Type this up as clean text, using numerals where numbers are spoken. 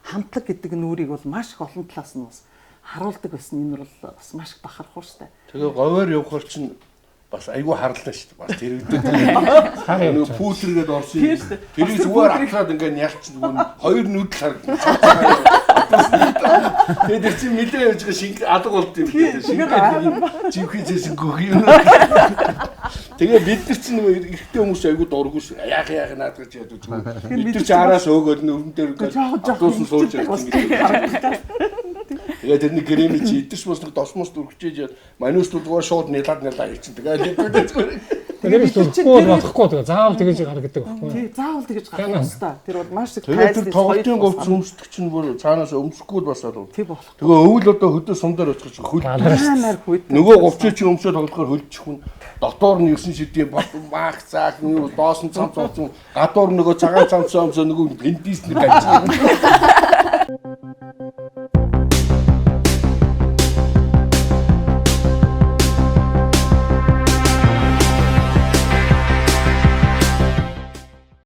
хамтлаг гэдэг нүрийг бол маш их олон талаас нь бас харуулдаг байсан. Энэ бол бас маш их бахархуу штэ. Тэгээ говьор явахаар чинь бас айгүй харлаа шүү дээ. Бас тэр үедээ нэг пүүтргээд орсон. Тэрийг зүгээр атлаад ингээд ялч зүгээр хоёр нүдл харагдана. Тэгээд тэр чинь мэдээ явж байгаа шинг алга болд юм гэдэг. Шингээд живхийжсэн гөх юм. Тэгээ бид нар чинь ихтэй хүмүүс айгүй дургүй шүү. Яах наадгаж яд үзгүй. Бид нар ч араас өөгөл нүрэн дээр автобусын сууж байгаа. Тэгээд тэрний гэрэмий чи идэж бас нэг досмос дүрхчээж манус дулгаа шууд нэлаад хийчихсэн. Тэгээд тэгвэл болохгүй тэгээ заавал тэгэж гаргадаг байхгүй. Тий, заавал тэгэж гаргах хэрэгтэй. Тэр бол маш их тайлбар. Тэр тоглолтын говц өмсдөг чинь бүр цаанаас өмсөхгүй бас болов. Тий болох. Тэгээ өвөл одоо хөдөө сумдаар очих хөл. Нөгөө говцоо чи өмсөд тоглохоор хөлчих хүн. Дотоор нь 9 шидийн маах заах нь доосон цамц цамц гадуур нөгөө цагаан цамцаа өмсөө нөгөө пентис нэг гаж.